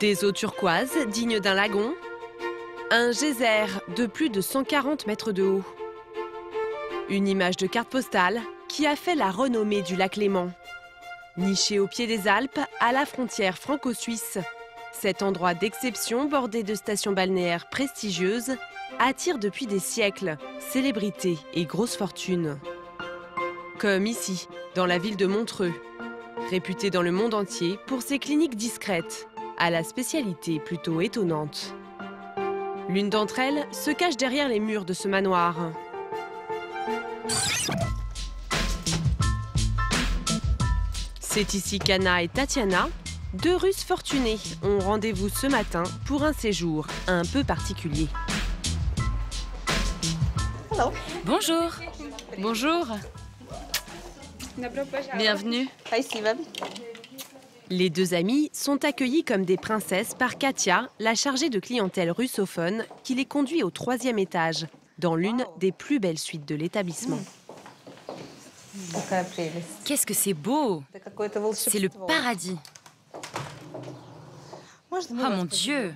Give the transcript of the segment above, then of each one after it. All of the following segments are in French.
Des eaux turquoises dignes d'un lagon, un geyser de plus de 140 mètres de haut. Une image de carte postale qui a fait la renommée du lac Léman. Niché au pied des Alpes, à la frontière franco-suisse, cet endroit d'exception bordé de stations balnéaires prestigieuses attire depuis des siècles célébrités et grosses fortunes. Comme ici, dans la ville de Montreux, réputée dans le monde entier pour ses cliniques discrètes, à la spécialité plutôt étonnante. L'une d'entre elles se cache derrière les murs de ce manoir. C'est ici qu'Anna et Tatiana, deux Russes fortunés, ont rendez-vous ce matin pour un séjour un peu particulier. Hello. Bonjour. Bonjour. Bienvenue. Hi, Steven. Les deux amies sont accueillies comme des princesses par Katia, la chargée de clientèle russophone, qui les conduit au 3e étage, dans l'une des plus belles suites de l'établissement. Qu'est-ce que c'est beau! C'est le paradis. Oh mon Dieu!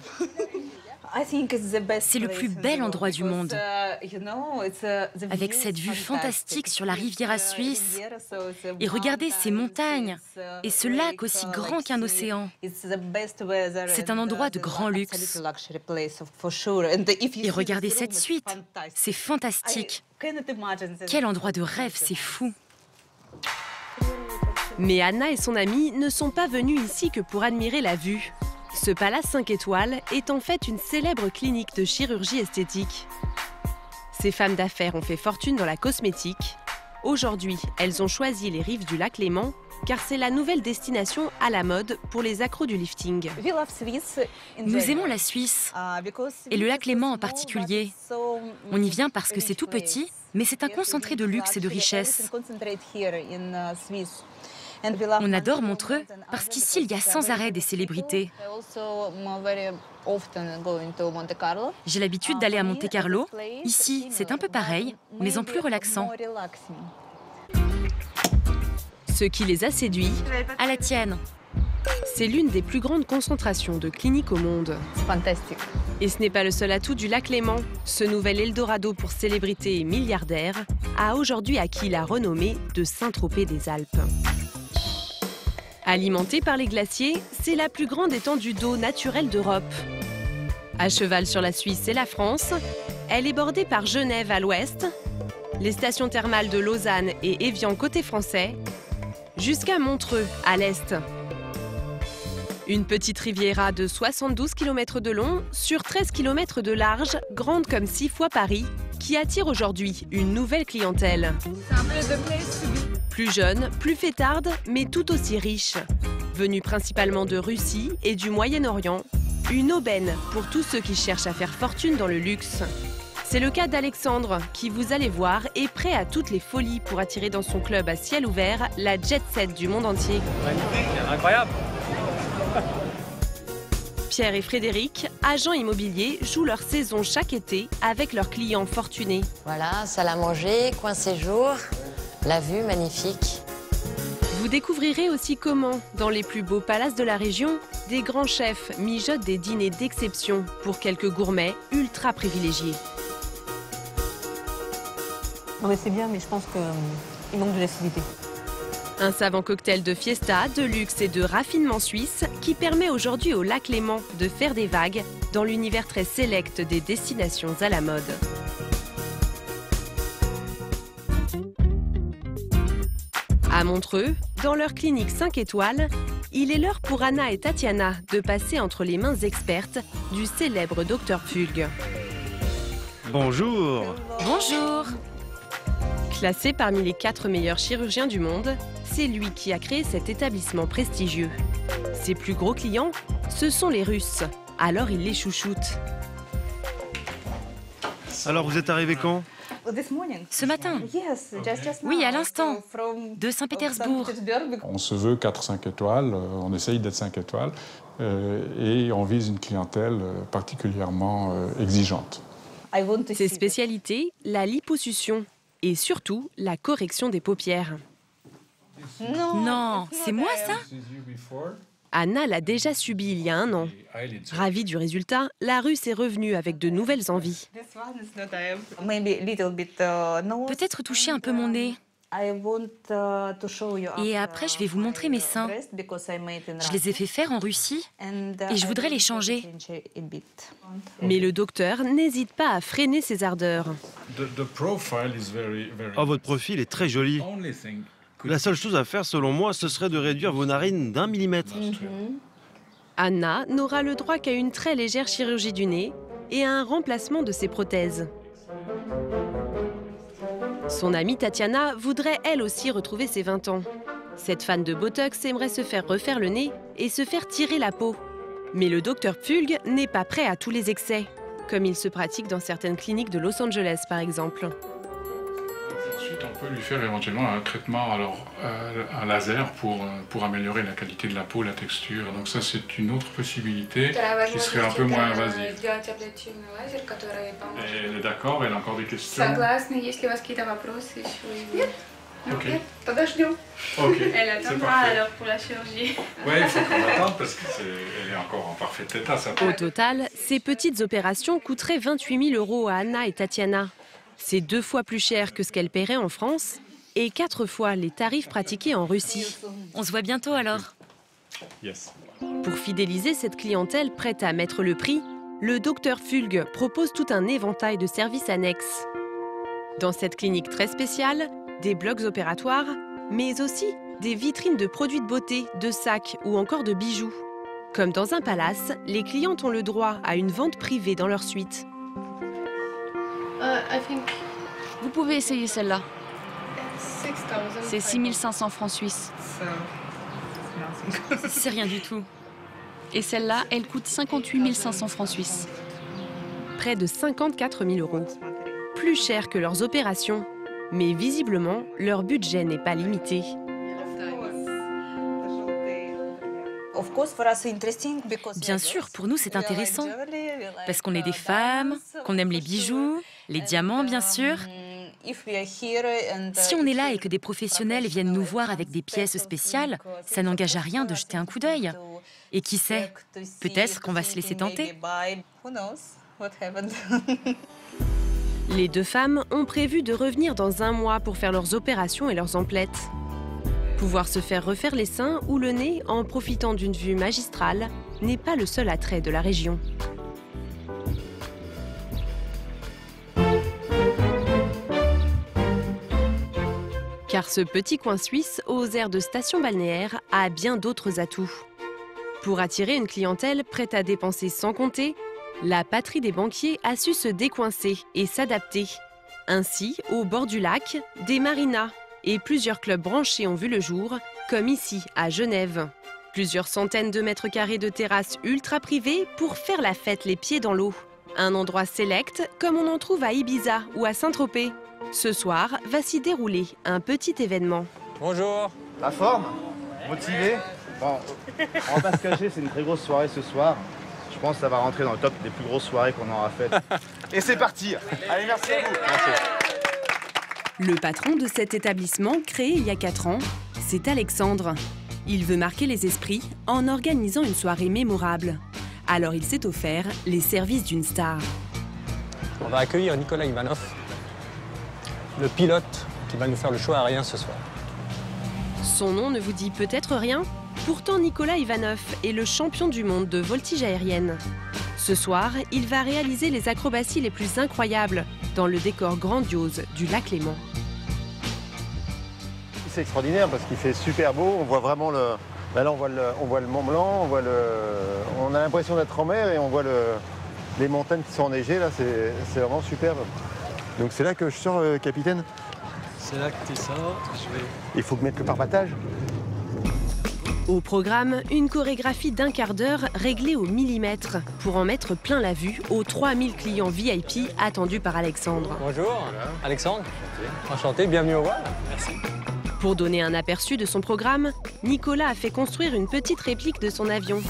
C'est le plus bel endroit du monde. Avec cette vue fantastique sur la Riviera suisse. Et regardez ces montagnes et ce lac aussi grand qu'un océan. C'est un endroit de grand luxe. Et regardez cette suite. C'est fantastique. Quel endroit de rêve, c'est fou. Mais Anna et son amie ne sont pas venues ici que pour admirer la vue. Ce palace 5 étoiles est en fait une célèbre clinique de chirurgie esthétique. Ces femmes d'affaires ont fait fortune dans la cosmétique. Aujourd'hui, elles ont choisi les rives du lac Léman car c'est la nouvelle destination à la mode pour les accros du lifting. Nous aimons la Suisse, et le lac Léman en particulier. On y vient parce que c'est tout petit, mais c'est un concentré de luxe et de richesse. On adore Montreux parce qu'ici, il y a sans arrêt des célébrités. J'ai l'habitude d'aller à Monte-Carlo. Ici, c'est un peu pareil, mais en plus relaxant. Ce qui les a séduits, À la tienne. c'est l'une des plus grandes concentrations de cliniques au monde. Et ce n'est pas le seul atout du lac Léman. Ce nouvel Eldorado pour célébrités et milliardaires a aujourd'hui acquis la renommée de Saint-Tropez des Alpes. Alimentée par les glaciers, c'est la plus grande étendue d'eau naturelle d'Europe. À cheval sur la Suisse et la France, elle est bordée par Genève à l'ouest, les stations thermales de Lausanne et Évian côté français, jusqu'à Montreux à l'est. Une petite riviera de 72 km de long sur 13 km de large, grande comme 6 fois Paris, qui attire aujourd'hui une nouvelle clientèle. Plus jeune, plus fêtarde, mais tout aussi riche. Venue principalement de Russie et du Moyen-Orient, une aubaine pour tous ceux qui cherchent à faire fortune dans le luxe. C'est le cas d'Alexandre, qui, vous allez voir, est prêt à toutes les folies pour attirer dans son club à ciel ouvert la jet set du monde entier. Magnifique, incroyable. Pierre et Frédéric, agents immobiliers, jouent leur saison chaque été avec leurs clients fortunés. Voilà, salle à manger, coin séjour, la vue magnifique. Vous découvrirez aussi comment, dans les plus beaux palaces de la région, des grands chefs mijotent des dîners d'exception pour quelques gourmets ultra privilégiés. Non mais c'est bien, mais je pense qu'il manque de l'acidité. Un savant cocktail de fiesta, de luxe et de raffinement suisse qui permet aujourd'hui au lac Léman de faire des vagues dans l'univers très sélect des destinations à la mode. À Montreux, dans leur clinique 5 étoiles, il est l'heure pour Anna et Tatiana de passer entre les mains expertes du célèbre Dr Fulg. Bonjour. Bonjour. Classé parmi les 4 meilleurs chirurgiens du monde, c'est lui qui a créé cet établissement prestigieux. Ses plus gros clients, ce sont les Russes, alors il les chouchoute. Alors, vous êtes arrivé quand? Ce matin. Oui, à l'instant. De Saint-Pétersbourg. On se veut 4-5 étoiles, on essaye d'être 5 étoiles et on vise une clientèle particulièrement exigeante. Ses spécialités, la liposuction et surtout la correction des paupières. Non, c'est moi ça? Anna l'a déjà subi il y a 1 an. Ravie du résultat, la Russe est revenue avec de nouvelles envies. Peut-être toucher un peu mon nez. Et après, je vais vous montrer mes seins. Je les ai fait faire en Russie et je voudrais les changer. Mais le docteur n'hésite pas à freiner ses ardeurs. Oh, votre profil est très joli. La seule chose à faire, selon moi, ce serait de réduire vos narines d'1 millimètre. Anna n'aura le droit qu'à une très légère chirurgie du nez et à un remplacement de ses prothèses. Son amie Tatiana voudrait elle aussi retrouver ses 20 ans. Cette fan de Botox aimerait se faire refaire le nez et se faire tirer la peau. Mais le docteur Pfulg n'est pas prêt à tous les excès, comme il se pratique dans certaines cliniques de Los Angeles par exemple. Ensuite, on peut lui faire éventuellement un traitement, un laser pour améliorer la qualité de la peau, la texture. Donc ça, c'est une autre possibilité qui serait un peu moins invasive. Elle est d'accord, elle a encore des questions. Ok. Elle attendra alors pour la chirurgie. Oui, il faut qu'on attende parce qu'elle est encore en parfait état. Ça. Au total, ces petites opérations coûteraient 28 000 € à Anna et Tatiana. C'est 2 fois plus cher que ce qu'elles paieraient en France et 4 fois les tarifs pratiqués en Russie. On se voit bientôt alors. Yes. Pour fidéliser cette clientèle prête à mettre le prix, le docteur Pfulg propose tout un éventail de services annexes. Dans cette clinique très spéciale, des blocs opératoires, mais aussi des vitrines de produits de beauté, de sacs ou encore de bijoux. Comme dans un palace, les clientes ont le droit à une vente privée dans leur suite. Vous pouvez essayer celle-là. C'est 6 500 francs suisses. C'est rien du tout. Et celle-là, elle coûte 58 500 francs suisses. Près de 54 000 €. Plus cher que leurs opérations. Mais visiblement, leur budget n'est pas limité. Bien sûr, pour nous, c'est intéressant. Parce qu'on est des femmes, qu'on aime les bijoux, les diamants, bien sûr. Si on est là et que des professionnels viennent nous voir avec des pièces spéciales, ça n'engage à rien de jeter un coup d'œil. Et qui sait, peut-être qu'on va se laisser tenter. Les 2 femmes ont prévu de revenir dans 1 mois pour faire leurs opérations et leurs emplettes. Pouvoir se faire refaire les seins ou le nez en profitant d'une vue magistrale n'est pas le seul attrait de la région. Car ce petit coin suisse, aux aires de station balnéaire, a bien d'autres atouts. Pour attirer une clientèle prête à dépenser sans compter, la patrie des banquiers a su se décoincer et s'adapter. Ainsi, au bord du lac, des marinas et plusieurs clubs branchés ont vu le jour, comme ici, à Genève. Plusieurs centaines de mètres carrés de terrasses ultra privées pour faire la fête les pieds dans l'eau. Un endroit sélect, comme on en trouve à Ibiza ou à Saint-Tropez. Ce soir, va s'y dérouler un petit événement. Bonjour. La forme? Motivé? Bon, on va pas se cacher, c'est une très grosse soirée ce soir. Je pense que ça va rentrer dans le top des plus grosses soirées qu'on aura faites. Et c'est parti. Allez, merci à vous. Merci. Le patron de cet établissement, créé il y a 4 ans, c'est Alexandre. Il veut marquer les esprits en organisant une soirée mémorable. Alors il s'est offert les services d'une star. On va accueillir Nicolas Ivanov, le pilote qui va nous faire le show aérien ce soir. Son nom ne vous dit peut-être rien? Pourtant, Nicolas Ivanov est le champion du monde de voltige aérienne. Ce soir, il va réaliser les acrobaties les plus incroyables dans le décor grandiose du lac Léman. C'est extraordinaire parce qu'il fait super beau, on voit vraiment le... Là, on voit le Mont Blanc, on a l'impression d'être en mer et on voit les montagnes qui sont enneigées, là, c'est vraiment superbe. Donc c'est là que je sors, capitaine? C'est là que tu sors, Il faut mettre le parpatage. Au programme, une chorégraphie d'1 quart d'heure réglée au millimètre pour en mettre plein la vue aux 3000 clients VIP attendus par Alexandre. Bonjour, Alexandre. Enchanté, bienvenue au voile. Merci. Pour donner un aperçu de son programme, Nicolas a fait construire une petite réplique de son avion.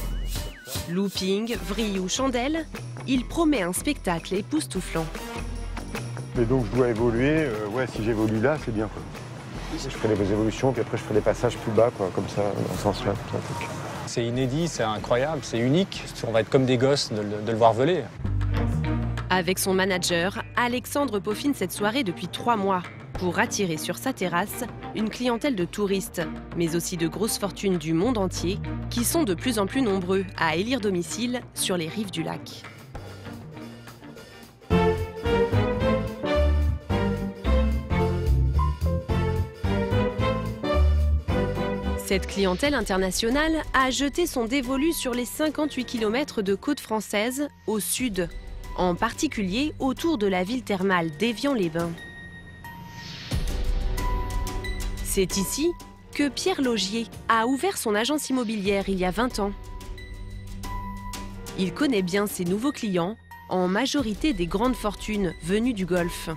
Looping, vrille ou chandelle, il promet un spectacle époustouflant. Mais donc je dois évoluer, ouais, si j'évolue là, c'est bien quoi. Je ferai des évolutions, puis après je ferai des passages plus bas, quoi, comme ça, dans ce sens-là. C'est inédit, c'est incroyable, c'est unique. On va être comme des gosses de le voir voler. Avec son manager, Alexandre peaufine cette soirée depuis 3 mois pour attirer sur sa terrasse une clientèle de touristes, mais aussi de grosses fortunes du monde entier qui sont de plus en plus nombreux à élire domicile sur les rives du lac. Cette clientèle internationale a jeté son dévolu sur les 58 km de côte française au sud, en particulier autour de la ville thermale d'Évian-les-Bains. C'est ici que Pierre Laugier a ouvert son agence immobilière il y a 20 ans. Il connaît bien ses nouveaux clients, en majorité des grandes fortunes venues du Golfe.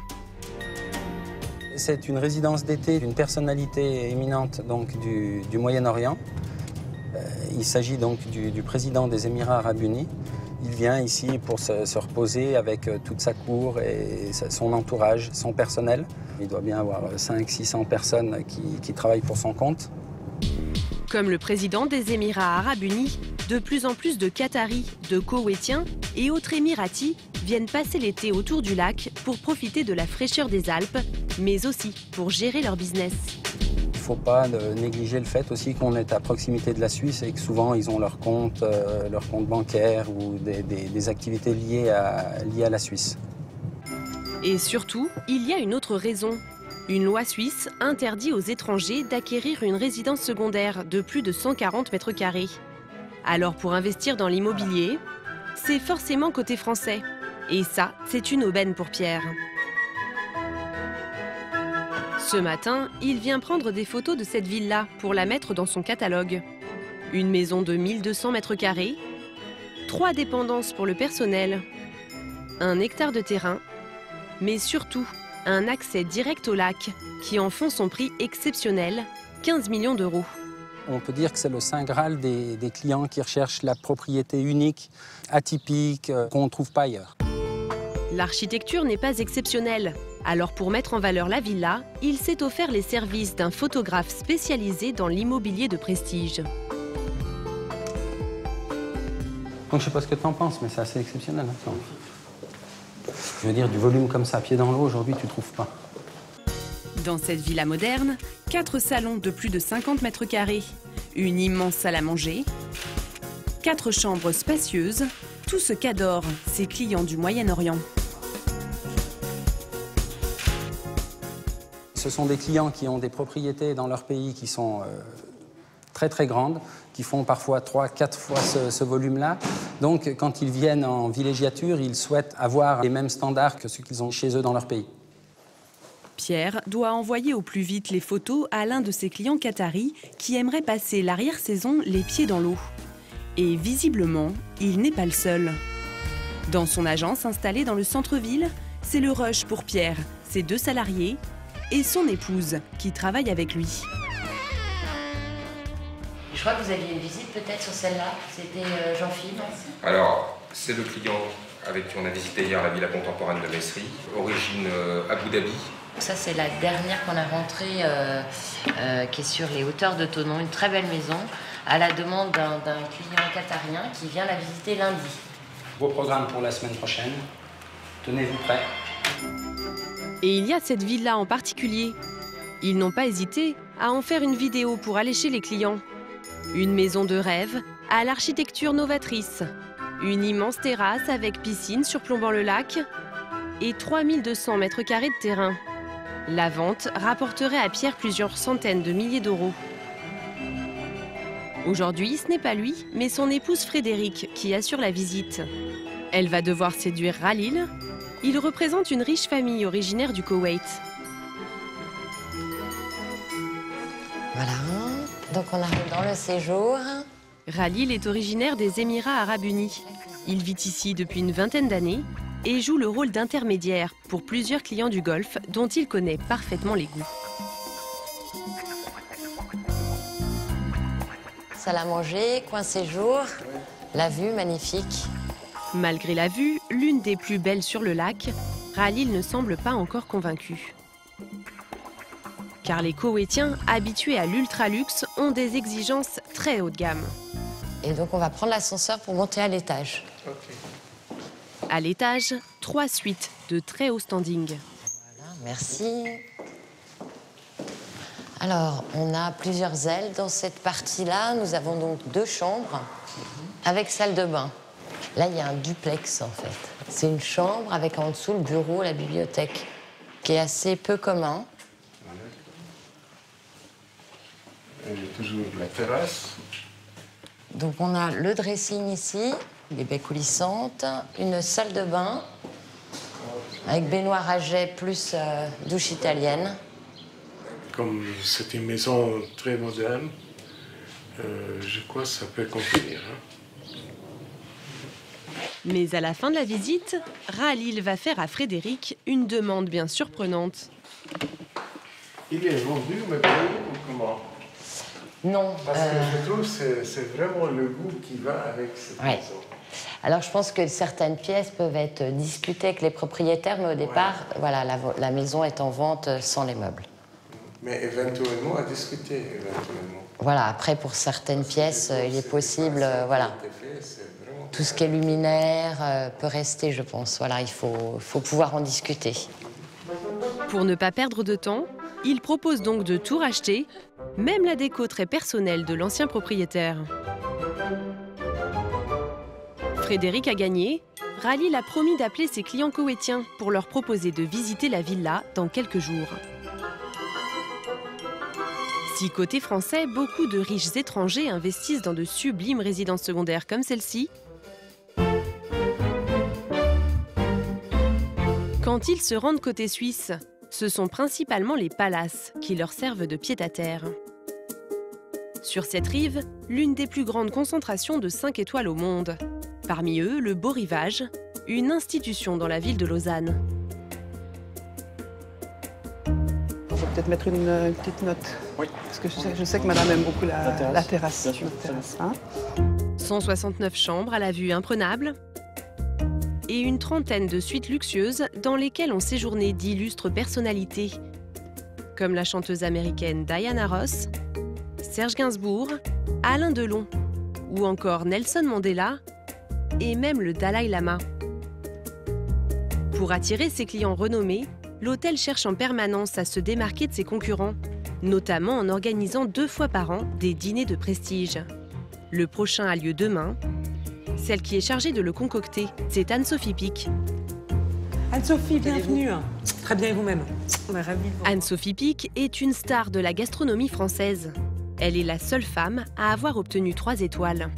C'est une résidence d'été d'une personnalité éminente donc, du Moyen-Orient. Il s'agit donc du président des Émirats Arabes Unis. Il vient ici pour se reposer avec toute sa cour et son entourage, son personnel. Il doit bien avoir 500-600 personnes qui travaillent pour son compte. Comme le président des Émirats Arabes Unis, de plus en plus de Qataris, de Koweïtiens et autres Émiratis viennent passer l'été autour du lac pour profiter de la fraîcheur des Alpes, mais aussi pour gérer leur business. Il ne faut pas négliger le fait aussi qu'on est à proximité de la Suisse et que souvent ils ont leur compte bancaire ou des activités liées à la Suisse. Et surtout, il y a une autre raison. Une loi suisse interdit aux étrangers d'acquérir une résidence secondaire de plus de 140 mètres carrés. Alors pour investir dans l'immobilier, c'est forcément côté français. Et ça, c'est une aubaine pour Pierre. Ce matin, il vient prendre des photos de cette villa pour la mettre dans son catalogue. Une maison de 1200 mètres carrés, 3 dépendances pour le personnel, 1 hectare de terrain, mais surtout un accès direct au lac qui en font son prix exceptionnel, 15 millions d'euros. On peut dire que c'est le saint graal des clients qui recherchent la propriété unique, atypique, qu'on ne trouve pas ailleurs. L'architecture n'est pas exceptionnelle. Alors pour mettre en valeur la villa, il s'est offert les services d'un photographe spécialisé dans l'immobilier de prestige. Donc je sais pas ce que tu en penses, mais c'est assez exceptionnel. Hein. Je veux dire, du volume comme ça, pied dans l'eau, aujourd'hui, tu ne trouves pas. Dans cette villa moderne, 4 salons de plus de 50 mètres carrés, une immense salle à manger, 4 chambres spacieuses, tout ce qu'adorent ces clients du Moyen-Orient. Ce sont des clients qui ont des propriétés dans leur pays qui sont très très grandes, qui font parfois 3-4 fois ce volume-là. Donc quand ils viennent en villégiature, ils souhaitent avoir les mêmes standards que ceux qu'ils ont chez eux dans leur pays. Pierre doit envoyer au plus vite les photos à l'un de ses clients qataris qui aimerait passer l'arrière-saison les pieds dans l'eau. Et visiblement, il n'est pas le seul. Dans son agence installée dans le centre-ville, c'est le rush pour Pierre, ses 2 salariés et son épouse qui travaille avec lui. Je crois que vous aviez une visite peut-être sur celle-là, c'était Jean-Philippe. Alors, c'est le client avec qui on a visité hier la villa contemporaine de Mesri, origine Abu Dhabi. Ça, c'est la dernière qu'on a rentrée, qui est sur les hauteurs de Thonon, une très belle maison, à la demande d'un client qatarien qui vient la visiter lundi. Beau programme pour la semaine prochaine. Tenez-vous prêts. Et il y a cette villa en particulier. Ils n'ont pas hésité à en faire une vidéo pour allécher les clients. Une maison de rêve à l'architecture novatrice. Une immense terrasse avec piscine surplombant le lac et 3200 mètres carrés de terrain. La vente rapporterait à Pierre plusieurs centaines de milliers d'euros. Aujourd'hui, ce n'est pas lui, mais son épouse Frédéric qui assure la visite. Elle va devoir séduire Ralil. Il représente une riche famille originaire du Koweït. Voilà, donc on arrive dans le séjour. Ralil est originaire des Émirats Arabes Unis. Il vit ici depuis une vingtaine d'années et joue le rôle d'intermédiaire pour plusieurs clients du Golfe dont il connaît parfaitement les goûts. Salle à manger, coin séjour, la vue magnifique. Malgré la vue, l'une des plus belles sur le lac, Ralil ne semble pas encore convaincu. Car les Koweïtiens, habitués à l'ultra-luxe, ont des exigences très haut de gamme. Et donc on va prendre l'ascenseur pour monter à l'étage. À l'étage, 3 suites de très haut standing. Voilà, merci. Alors, on a plusieurs ailes dans cette partie-là. Nous avons donc 2 chambres avec salle de bain. Là, il y a un duplex, en fait. C'est une chambre avec en dessous le bureau, la bibliothèque, qui est assez peu commun. Il y a toujours la terrasse. Donc, on a le dressing ici, des baies coulissantes, une salle de bain avec baignoire à jet plus douche italienne. Comme c'est une maison très moderne, je crois que ça peut convenir. Mais à la fin de la visite, Rahalil va faire à Frédéric une demande bien surprenante. Il est vendu, mais pas comment? Non. Parce que je trouve que c'est vraiment le goût qui va avec cette maison. Alors, je pense que certaines pièces peuvent être discutées avec les propriétaires, mais au départ, voilà, la maison est en vente sans les meubles. Mais éventuellement, à discuter, éventuellement. Voilà, après, pour certaines pièces, il est possible, voilà. Tout ce qui est luminaire peut rester, je pense. Voilà, il faut pouvoir en discuter. Pour ne pas perdre de temps, il propose donc de tout racheter, même la déco très personnelle de l'ancien propriétaire. Frédéric a gagné. Rahalil a promis d'appeler ses clients koweïtiens pour leur proposer de visiter la villa dans quelques jours. Si côté français, beaucoup de riches étrangers investissent dans de sublimes résidences secondaires comme celle-ci, quand ils se rendent côté suisse, ce sont principalement les palaces qui leur servent de pied-à-terre. Sur cette rive, l'une des plus grandes concentrations de 5 étoiles au monde. Parmi eux, le Beau Rivage, une institution dans la ville de Lausanne. On va peut-être mettre une petite note. Oui. Parce que je sais que madame aime beaucoup la terrasse. Bien sûr, terrasse, hein. 169 chambres à la vue imprenable et une trentaine de suites luxueuses dans lesquelles ont séjourné d'illustres personnalités, comme la chanteuse américaine Diana Ross, Serge Gainsbourg, Alain Delon, ou encore Nelson Mandela, et même le Dalai Lama. Pour attirer ses clients renommés, l'hôtel cherche en permanence à se démarquer de ses concurrents, notamment en organisant 2 fois par an des dîners de prestige. Le prochain a lieu demain. Celle qui est chargée de le concocter, c'est Anne-Sophie Pic. Anne-Sophie, bienvenue. Très bien, et vous-même? Anne-Sophie Pic est une star de la gastronomie française. Elle est la seule femme à avoir obtenu 3 étoiles.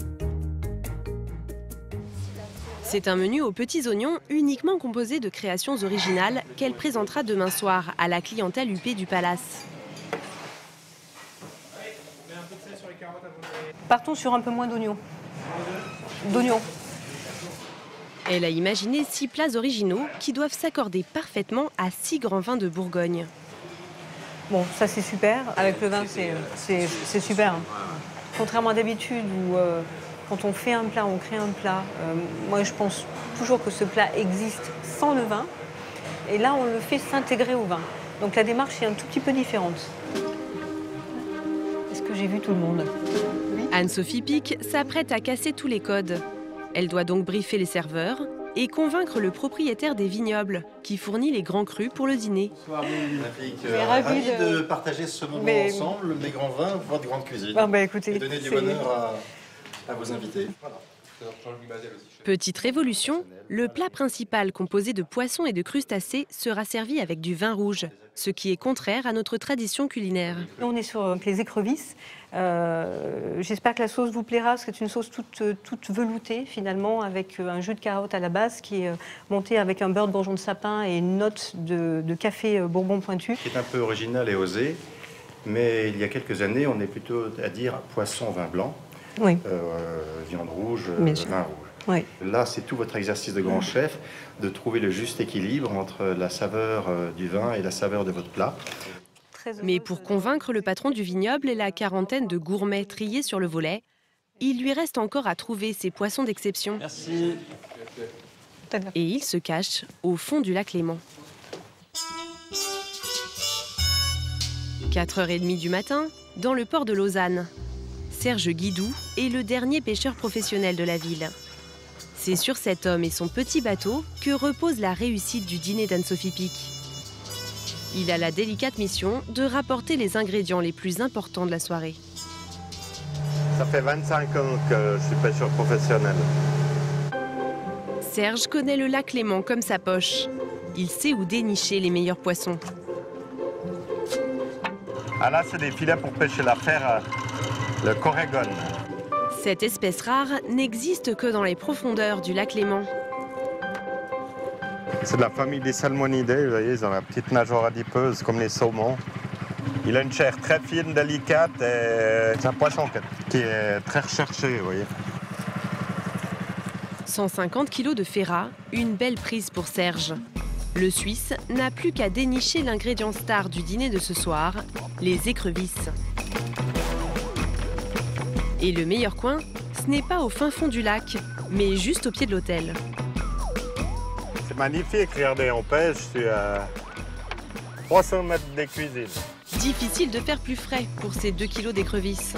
C'est un menu aux petits oignons uniquement composé de créations originales qu'elle présentera demain soir à la clientèle huppée du palace. Partons sur un peu moins d'oignons. Elle a imaginé 6 plats originaux qui doivent s'accorder parfaitement à 6 grands vins de Bourgogne. Bon, ça c'est super. Avec le vin, c'est super. Contrairement à d'habitude où quand on fait un plat, on crée un plat, moi je pense toujours que ce plat existe sans le vin. Et là, on le fait s'intégrer au vin. Donc la démarche est un tout petit peu différente. Est-ce que j'ai vu tout le monde? Anne-Sophie Pic s'apprête à casser tous les codes. Elle doit donc briefer les serveurs et convaincre le propriétaire des vignobles qui fournit les grands crus pour le dîner. Bonsoir, ravi de partager ce moment ensemble, mes grands vins, votre grande cuisine. Écoutez, et donner du bonheur à vos invités. Voilà. Petite révolution, le plat principal composé de poissons et de crustacés sera servi avec du vin rouge, ce qui est contraire à notre tradition culinaire. On est sur les écrevisses. J'espère que la sauce vous plaira, parce que c'est une sauce toute veloutée finalement, avec un jus de carotte à la base qui est monté avec un beurre de bourgeon de sapin et une note de café bourbon pointu. C'est un peu original et osé, mais il y a quelques années, on est plutôt à dire poisson, vin blanc. Oui. Viande rouge, vin rouge. Oui. Là, c'est tout votre exercice de grand chef, de trouver le juste équilibre entre la saveur du vin et la saveur de votre plat. Mais pour convaincre le patron du vignoble et la quarantaine de gourmets triés sur le volet, il lui reste encore à trouver ces poissons d'exception. Merci. Et il se cache au fond du lac Léman. 4h30 du matin, dans le port de Lausanne. Serge Guidou est le dernier pêcheur professionnel de la ville. C'est sur cet homme et son petit bateau que repose la réussite du dîner d'Anne-Sophie Pic. Il a la délicate mission de rapporter les ingrédients les plus importants de la soirée. Ça fait 25 ans que je suis pêcheur professionnel. Serge connaît le lac Léman comme sa poche. Il sait où dénicher les meilleurs poissons. Ah là, c'est des filets pour pêcher la fer, le corégone. Cette espèce rare n'existe que dans les profondeurs du lac Léman. C'est de la famille des salmonidés, vous voyez, ils ont la petite nageoire adipeuse comme les saumons. Il a une chair très fine, délicate et c'est un poisson qui est très recherché, vous voyez. 150 kg de ferrat, une belle prise pour Serge. Le Suisse n'a plus qu'à dénicher l'ingrédient star du dîner de ce soir, les écrevisses. Et le meilleur coin, ce n'est pas au fin fond du lac, mais juste au pied de l'hôtel. C'est magnifique, regardez, on pêche, je suis à 300 mètres des cuisines. Difficile de faire plus frais pour ces 2 kg d'écrevisses.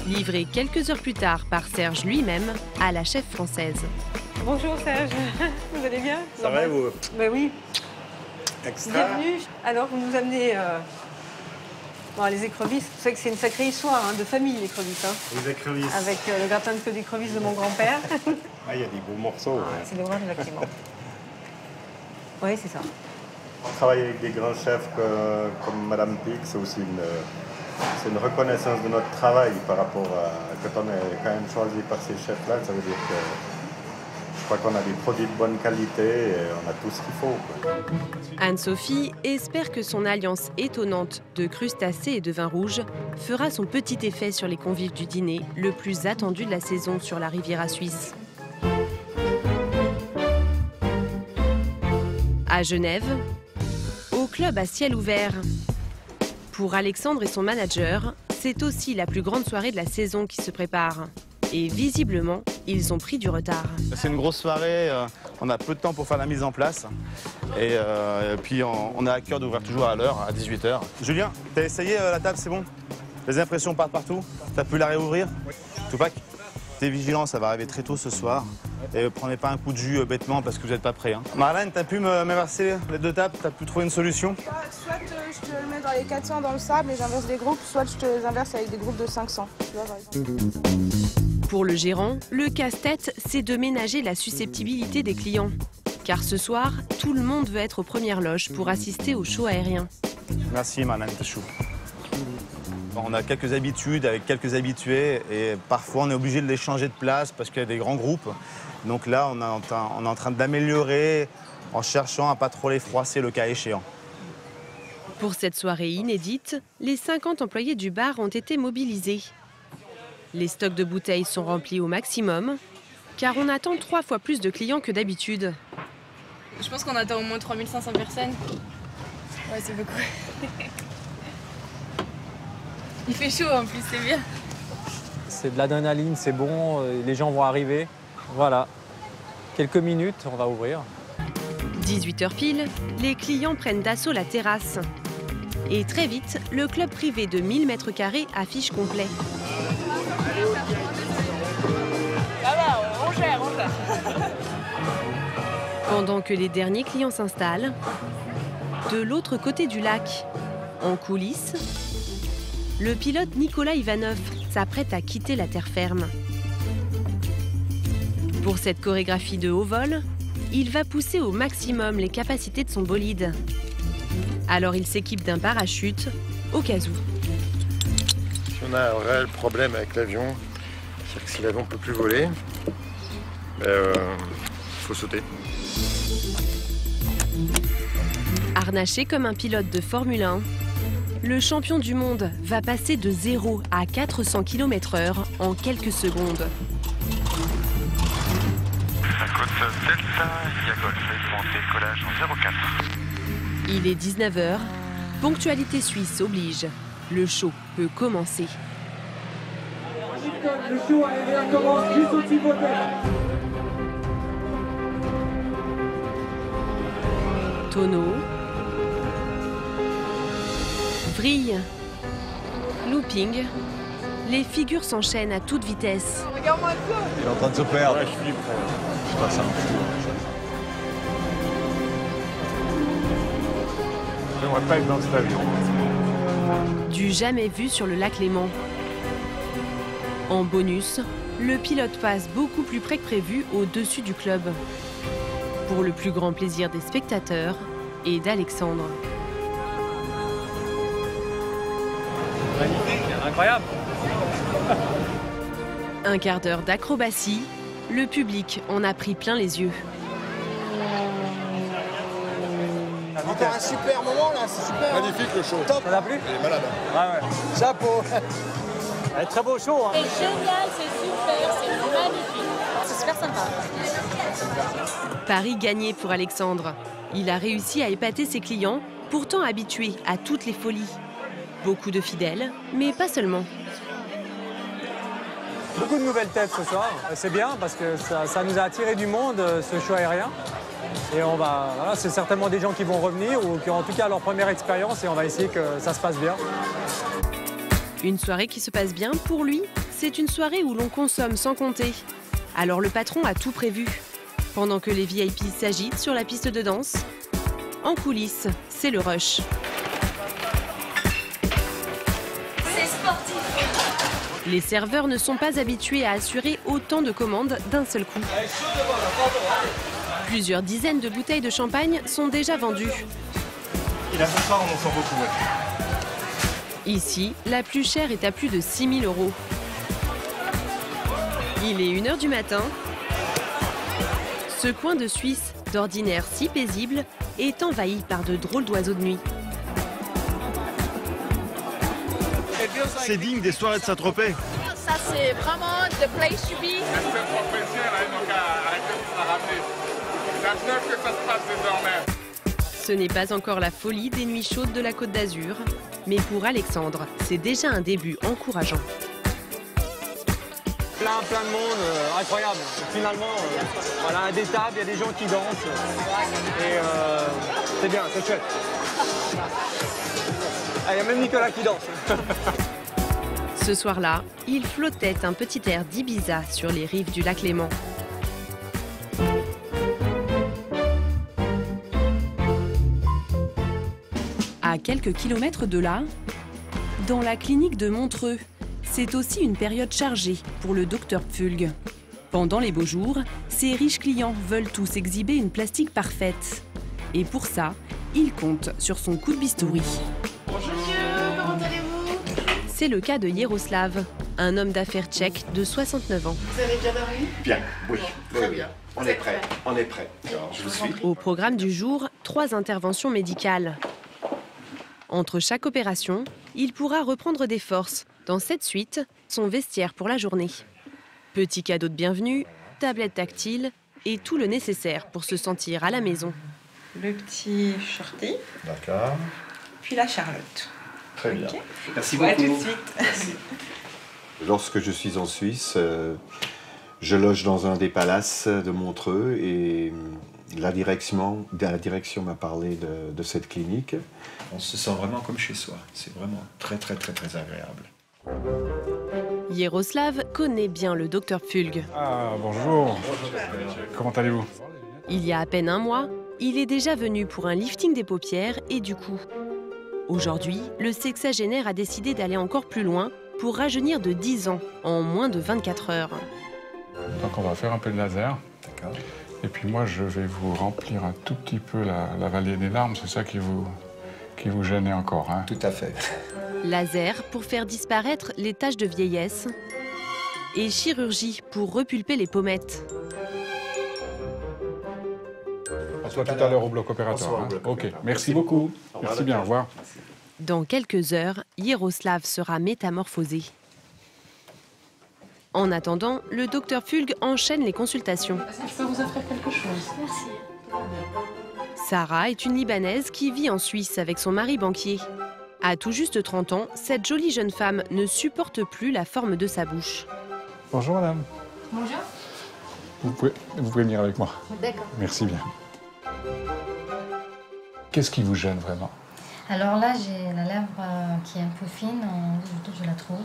Livré quelques heures plus tard par Serge lui-même à la chef française. Bonjour Serge, vous allez bien? Ça va vous? Ben oui. Extra. Bienvenue. Alors vous nous amenez les écrevisses. Vous savez que c'est une sacrée histoire de famille l'écrevisses. Les écrevisses. Avec le gratin de queue d'écrevisses de mon grand-père. Ah, il y a des beaux morceaux. Ouais. C'est le grand du lac Léman. Oui, c'est ça. Travailler avec des grands chefs comme Madame Pic, c'est aussi une reconnaissance de notre travail par rapport à quand on est quand même choisi par ces chefs-là. Ça veut dire que je crois qu'on a des produits de bonne qualité et on a tout ce qu'il faut. Anne-Sophie espère que son alliance étonnante de crustacés et de vin rouge fera son petit effet sur les convives du dîner, le plus attendu de la saison sur la Riviera suisse. À Genève, au club à ciel ouvert. Pour Alexandre et son manager, c'est aussi la plus grande soirée de la saison qui se prépare. Et visiblement, ils ont pris du retard. C'est une grosse soirée, on a peu de temps pour faire la mise en place. Et puis on a à cœur d'ouvrir toujours à l'heure, à 18h. Julien, t'as essayé la table, c'est bon? Les impressions partent partout? T'as pu la réouvrir? Oui. Tupac, t'es vigilant, ça va arriver très tôt ce soir. Et prenez pas un coup de jus bêtement parce que vous n'êtes pas prêts. Hein. Marlène, t'as pu m'inverser les deux tables? T'as pu trouver une solution? Soit je te le mets dans les 400 dans le sable et j'inverse des groupes, soit je te les inverse avec des groupes de 500. Tu vois, par exemple. Pour le gérant, le casse-tête, c'est de ménager la susceptibilité des clients. Car ce soir, tout le monde veut être aux premières loges pour assister au show aérien. Merci Marlène, t'es chou. On a quelques habitudes avec quelques habitués et parfois on est obligé de les changer de place parce qu'il y a des grands groupes. Donc là, on est en train d'améliorer en cherchant à pas trop les froisser le cas échéant. Pour cette soirée inédite, les 50 employés du bar ont été mobilisés. Les stocks de bouteilles sont remplis au maximum, car on attend 3 fois plus de clients que d'habitude. Je pense qu'on attend au moins 3500 personnes. Ouais, c'est beaucoup. Il fait chaud en plus, c'est bien. C'est de l'adrénaline, c'est bon, les gens vont arriver. Voilà, quelques minutes, on va ouvrir. 18h pile, les clients prennent d'assaut la terrasse. Et très vite, le club privé de 1000 m² affiche complet. Ça va, on gère. Pendant que les derniers clients s'installent, de l'autre côté du lac, en coulisses, le pilote Nicolas Ivanov s'apprête à quitter la terre ferme. Pour cette chorégraphie de haut vol, il va pousser au maximum les capacités de son bolide. Alors il s'équipe d'un parachute, au cas où. Si on a un réel problème avec l'avion, c'est-à-dire que si l'avion ne peut plus voler, il faut sauter. Harnaché comme un pilote de Formule 1, le champion du monde va passer de 0 à 400 km/h en quelques secondes. Côte Delta, via Golf, décollage en 04. Il est 19h, ponctualité suisse oblige. Le show peut commencer. Le show aérien commence juste au-dessus de l'hôtel. Tonneau, vrille, looping, Les figures s'enchaînent à toute vitesse. Regarde-moi ça. Il est en train de se perdre. Ouais, je flippe. Je passe un fou. J'aimerais pas être dans cet avion. Du jamais vu sur le lac Léman. En bonus, le pilote passe beaucoup plus près que prévu au-dessus du club. Pour le plus grand plaisir des spectateurs et d'Alexandre. Magnifique, incroyable. Un quart d'heure d'acrobatie, le public en a pris plein les yeux. Encore un super moment là, c'est super. Magnifique le show. Top. Ça t'a plu? Il est malade. Ouais. Chapeau. Très beau show. Hein. C'est génial, c'est super, c'est magnifique. C'est super sympa. Pari gagné pour Alexandre. Il a réussi à épater ses clients, pourtant habitués à toutes les folies. Beaucoup de fidèles, mais pas seulement. Beaucoup de nouvelles têtes ce soir. C'est bien parce que ça nous a attiré du monde, ce show aérien. Et voilà, c'est certainement des gens qui vont revenir ou qui ont en tout cas leur première expérience et on va essayer que ça se passe bien. Une soirée qui se passe bien, pour lui, c'est une soirée où l'on consomme sans compter. Alors le patron a tout prévu. Pendant que les VIP s'agitent sur la piste de danse, en coulisses, c'est le rush. C'est sportif. Les serveurs ne sont pas habitués à assurer autant de commandes d'un seul coup. Plusieurs dizaines de bouteilles de champagne sont déjà vendues. Il a fait ça, on en sent beaucoup. Ouais. Ici, la plus chère est à plus de 6 000 €. Il est 1 h du matin. Ce coin de Suisse, d'ordinaire si paisible, est envahi par de drôles d'oiseaux de nuit. C'est digne des soirées de Saint-Tropez. Ça, c'est vraiment the place to be. Ce n'est pas encore la folie des nuits chaudes de la Côte d'Azur, mais pour Alexandre, c'est déjà un début encourageant. Plein de monde, incroyable. Finalement, voilà, des tables, il y a des gens qui dansent. Et c'est bien, c'est chouette. Il y a même Nicolas qui danse. Ce soir-là, il flottait un petit air d'Ibiza sur les rives du lac Léman. À quelques kilomètres de là, dans la clinique de Montreux, c'est aussi une période chargée pour le docteur Pfulg. Pendant les beaux jours, ses riches clients veulent tous exhiber une plastique parfaite. Et pour ça, il compte sur son coup de bistouri. Bonjour, comment allez-vous? C'est le cas de Yaroslav, un homme d'affaires tchèque de 69 ans. Vous avez bien dormi? Bien, oui. Très bien. On est prêt, on est prêt. Alors, je vous suis. Au programme du jour, 3 interventions médicales. Entre chaque opération, il pourra reprendre des forces. Dans cette suite, son vestiaire pour la journée. Petit cadeau de bienvenue, tablette tactile et tout le nécessaire pour se sentir à la maison. Le petit shorty. D'accord. Puis la Charlotte. Très bien. Okay. Merci beaucoup. À tout de suite. Merci. Lorsque je suis en Suisse, je loge dans un des palaces de Montreux et la direction m'a parlé de cette clinique. On se sent vraiment comme chez soi. C'est vraiment très agréable. Yaroslav connaît bien le docteur Pfulg. Ah, bonjour. Comment allez-vous? Il y a à peine un mois, il est déjà venu pour un lifting des paupières et du cou. Aujourd'hui, le sexagénaire a décidé d'aller encore plus loin pour rajeunir de 10 ans en moins de 24 heures. Donc on va faire un peu de laser. D'accord. Et puis moi, je vais vous remplir un tout petit peu la vallée des larmes. C'est ça qui vous gênait encore, hein? Tout à fait. Laser pour faire disparaître les taches de vieillesse et chirurgie pour repulper les pommettes. On se voit tout à l'heure au bloc opératoire. Hein? Ok, merci beaucoup. Merci bien, au revoir. Dans quelques heures, Yaroslav sera métamorphosé. En attendant, le docteur Pfulg enchaîne les consultations. Est-ce que je peux vous offrir quelque chose? Merci. Sarah est une Libanaise qui vit en Suisse avec son mari banquier. À tout juste 30 ans, cette jolie jeune femme ne supporte plus la forme de sa bouche. Bonjour madame. Bonjour. Vous pouvez venir avec moi. D'accord. Merci bien. Qu'est-ce qui vous gêne vraiment? Alors là, j'ai la lèvre qui est un peu fine, je la trouve.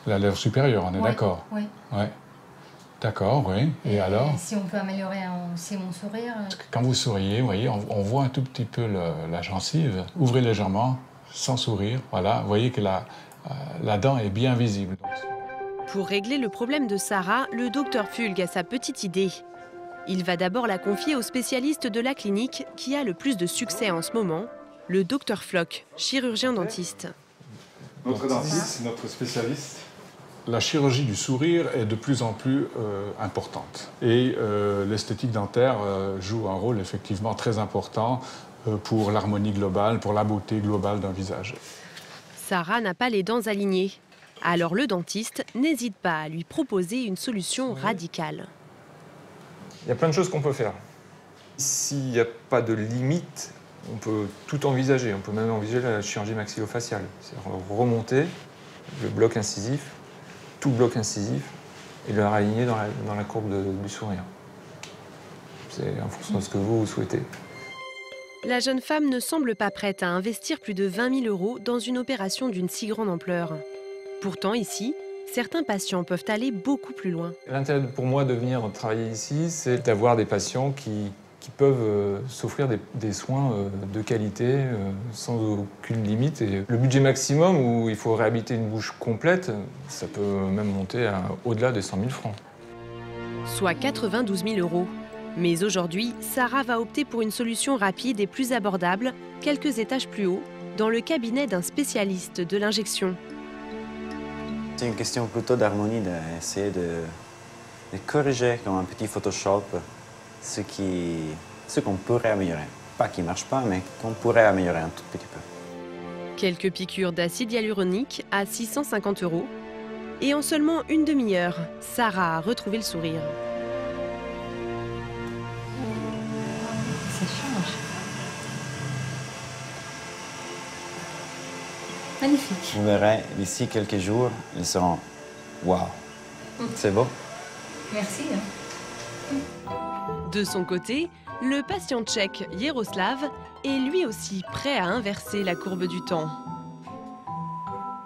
La lèvre supérieure, on est d'accord? Oui. Ouais. D'accord, oui. Et alors? Si on peut améliorer aussi mon sourire. Quand vous souriez, vous voyez, on voit un tout petit peu la gencive. Ouvrez légèrement, sans sourire. Voilà, vous voyez que la dent est bien visible. Pour régler le problème de Sarah, le docteur Fulg a sa petite idée. Il va d'abord la confier au spécialiste de la clinique qui a le plus de succès en ce moment, le docteur Floch, chirurgien dentiste. Notre dentiste, c'est notre spécialiste. La chirurgie du sourire est de plus en plus importante. Et l'esthétique dentaire joue un rôle effectivement très important pour l'harmonie globale, pour la beauté globale d'un visage. Sarah n'a pas les dents alignées. Alors le dentiste n'hésite pas à lui proposer une solution radicale. Il y a plein de choses qu'on peut faire. S'il n'y a pas de limite, on peut tout envisager. On peut même envisager la chirurgie maxillofaciale. C'est-à-dire remonter le bloc incisif, tout bloc incisif, et le réaligner dans la courbe du sourire. C'est en fonction de ce que vous souhaitez. La jeune femme ne semble pas prête à investir plus de 20 000 € dans une opération d'une si grande ampleur. Pourtant, ici, certains patients peuvent aller beaucoup plus loin. L'intérêt pour moi de venir travailler ici, c'est d'avoir des patients qui peuvent s'offrir des soins de qualité sans aucune limite. Et le budget maximum où il faut réhabiliter une bouche complète, ça peut même monter au-delà des 100 000 francs. Soit 92 000 €. Mais aujourd'hui, Sarah va opter pour une solution rapide et plus abordable, quelques étages plus haut, dans le cabinet d'un spécialiste de l'injection. C'est une question plutôt d'harmonie, d'essayer de corriger comme un petit Photoshop ce qu'on pourrait améliorer. Pas qui ne marche pas, mais qu'on pourrait améliorer un tout petit peu. Quelques piqûres d'acide hyaluronique à 650 €. Et en seulement une demi-heure, Sarah a retrouvé le sourire. Ça change. Magnifique. Vous verrez, d'ici quelques jours, ils seront « Waouh !» C'est beau? Merci. De son côté, le patient tchèque Jaroslav est lui aussi prêt à inverser la courbe du temps.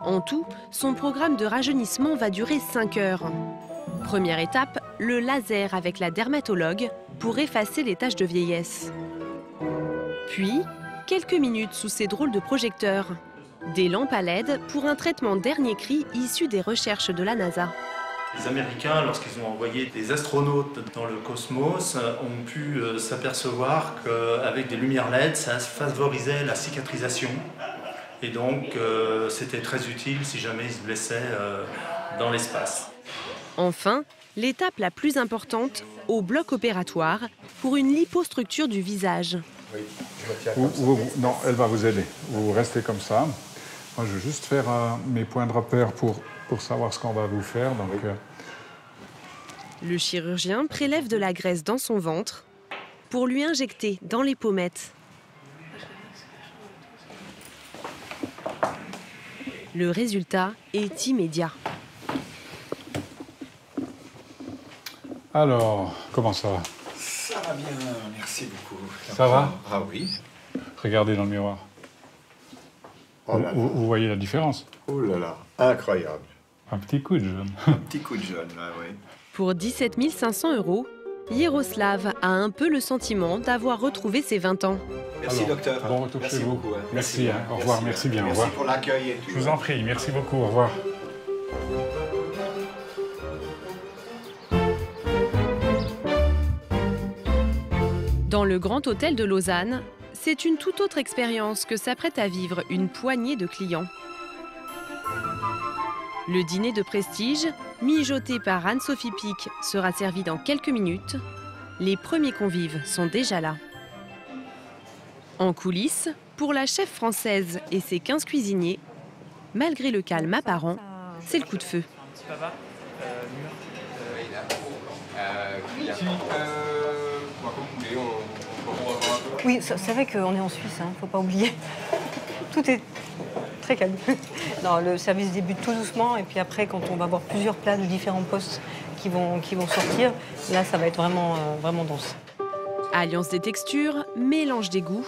En tout, son programme de rajeunissement va durer 5 heures. Première étape, le laser avec la dermatologue pour effacer les taches de vieillesse. Puis, quelques minutes sous ces drôles de projecteurs. Des lampes à LED pour un traitement dernier cri issu des recherches de la NASA. Les Américains, lorsqu'ils ont envoyé des astronautes dans le cosmos, ont pu s'apercevoir qu'avec des lumières LED, ça favorisait la cicatrisation. Et donc, c'était très utile si jamais ils se blessaient dans l'espace. Enfin, l'étape la plus importante, au bloc opératoire, pour une lipostructure du visage. Oui, non, elle va vous aider. Vous restez comme ça. Moi, je vais juste faire mes points de repère pour savoir ce qu'on va vous faire. Donc, Le chirurgien prélève de la graisse dans son ventre pour lui injecter dans les pommettes. Le résultat est immédiat. Alors, comment ça va? Ça va bien, merci beaucoup. Ça va? Ah oui. Regardez dans le miroir. Oh là là. Vous voyez la différence? Oh là là, incroyable. Un petit coup de jeune. Un petit coup de jeune, là, oui. Pour 17 500 €, Jaroslav a un peu le sentiment d'avoir retrouvé ses 20 ans. Merci, alors, docteur. Bon retour merci chez vous. Beaucoup, hein. Merci, hein. Au revoir, merci bien. Merci au revoir. pour l'accueil et tout. Je vous en prie, merci beaucoup, au revoir. Dans le Grand Hôtel de Lausanne, c'est une toute autre expérience que s'apprête à vivre une poignée de clients. Le dîner de prestige, mijoté par Anne-Sophie Pic, sera servi dans quelques minutes. Les premiers convives sont déjà là. En coulisses, pour la chef française et ses 15 cuisiniers, malgré le calme apparent, c'est le coup de feu. Oui, c'est vrai qu'on est en Suisse, hein, faut pas oublier. Tout est très calme. Non, le service débute tout doucement et puis après, quand on va avoir plusieurs plats de différents postes qui vont sortir, là, ça va être vraiment dense. Alliance des textures, mélange des goûts,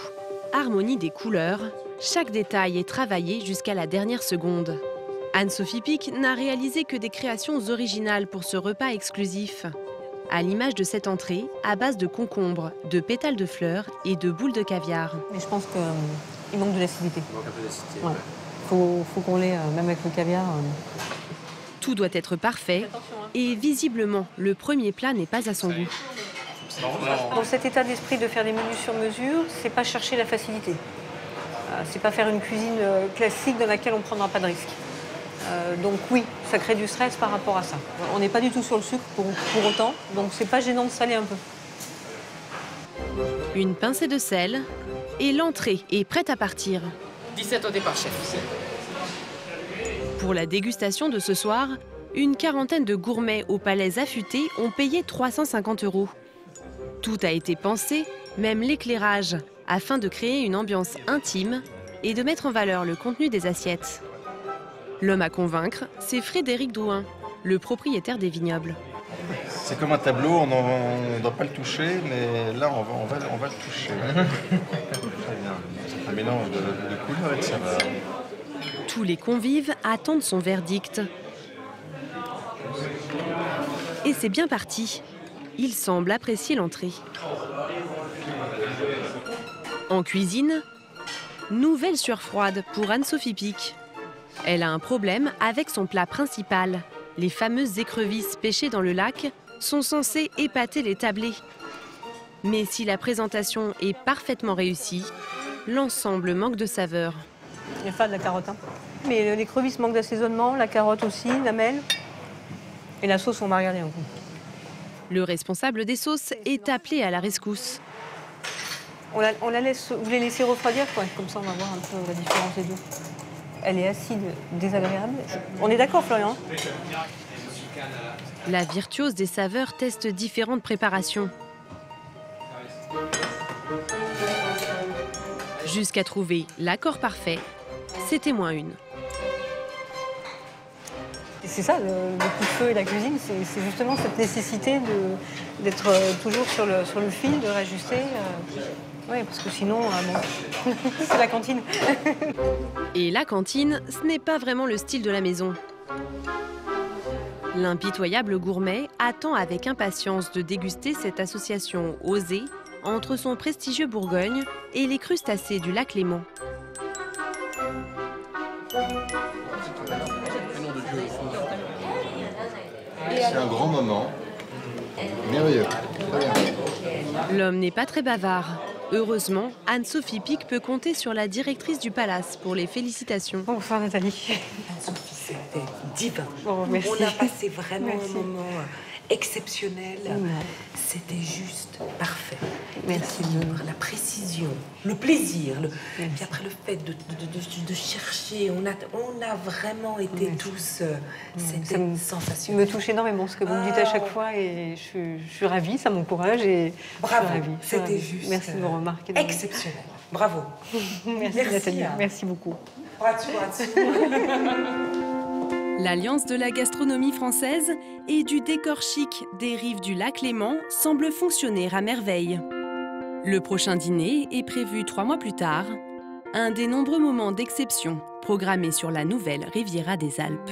harmonie des couleurs, chaque détail est travaillé jusqu'à la dernière seconde. Anne-Sophie Pic n'a réalisé que des créations originales pour ce repas exclusif. À l'image de cette entrée, à base de concombres, de pétales de fleurs et de boules de caviar. Mais je pense qu'il manque de l'acidité. Il manque un peu d'acidité. Ouais. Faut qu'on l'ait, même avec le caviar. Tout doit être parfait et visiblement, le premier plat n'est pas à son goût. Dans cet état d'esprit de faire des menus sur mesure, c'est pas chercher la facilité. C'est pas faire une cuisine classique dans laquelle on ne prendra pas de risque. Donc oui, ça crée du stress par rapport à ça. On n'est pas du tout sur le sucre pour autant, donc c'est pas gênant de saler un peu. Une pincée de sel et l'entrée est prête à partir. 17 au départ, chef. Pour la dégustation de ce soir, une quarantaine de gourmets au palais affûté ont payé 350 €. Tout a été pensé, même l'éclairage, afin de créer une ambiance intime et de mettre en valeur le contenu des assiettes. L'homme à convaincre, c'est Frédéric Drouin, le propriétaire des vignobles. C'est comme un tableau, on ne doit pas le toucher, mais là, on va le toucher. Très bien. Un mélange de couleurs et de saveurs. Tous les convives attendent son verdict. Et c'est bien parti. Il semble apprécier l'entrée. En cuisine, nouvelle sueur froide pour Anne-Sophie Pic. Elle a un problème avec son plat principal. Les fameuses écrevisses pêchées dans le lac sont censées épater les tablés. Mais si la présentation est parfaitement réussie, l'ensemble manque de saveur. Il n'y a pas de la carotte. Hein. Mais l'écrevisse manque d'assaisonnement, la carotte aussi, la mêle. Et la sauce, on va regarder un coup. Le responsable des sauces est appelé à la rescousse. On la laisse, vous les laissez refroidir, quoi. Comme ça on va voir un peu la différence des deux. Elle est acide, désagréable. On est d'accord, Florian? La virtuose des saveurs teste différentes préparations. Jusqu'à trouver l'accord parfait, c'était -1. C'est ça, le coup de feu et la cuisine, c'est justement cette nécessité d'être toujours sur le fil, de réajuster. Oui, parce que sinon, bon, c'est la cantine. Et la cantine, ce n'est pas vraiment le style de la maison. L'impitoyable gourmet attend avec impatience de déguster cette association osée entre son prestigieux Bourgogne et les crustacés du lac Léman. C'est un grand moment. Merveilleux. L'homme n'est pas très bavard. Heureusement, Anne-Sophie Pic peut compter sur la directrice du palace pour les félicitations. Bonsoir Nathalie. Anne-Sophie, c'était divin. Oh, merci. On a passé vraiment Merci. un moment exceptionnel. C'était juste parfait. Merci. L'équilibre, la précision, le plaisir, puis après le fait de chercher. On a vraiment été tous... C'était sensationnel. Ça me touche énormément ce que vous me dites à chaque fois et je suis ravie, ça m'encourage et bravo, je suis ravie. c'était juste Merci de vos remarques. exceptionnel. Bravo. Merci Nathalie, merci beaucoup. Bras dessus. L'alliance de la gastronomie française et du décor chic des rives du lac Léman semble fonctionner à merveille. Le prochain dîner est prévu 3 mois plus tard, un des nombreux moments d'exception programmés sur la nouvelle Riviera des Alpes.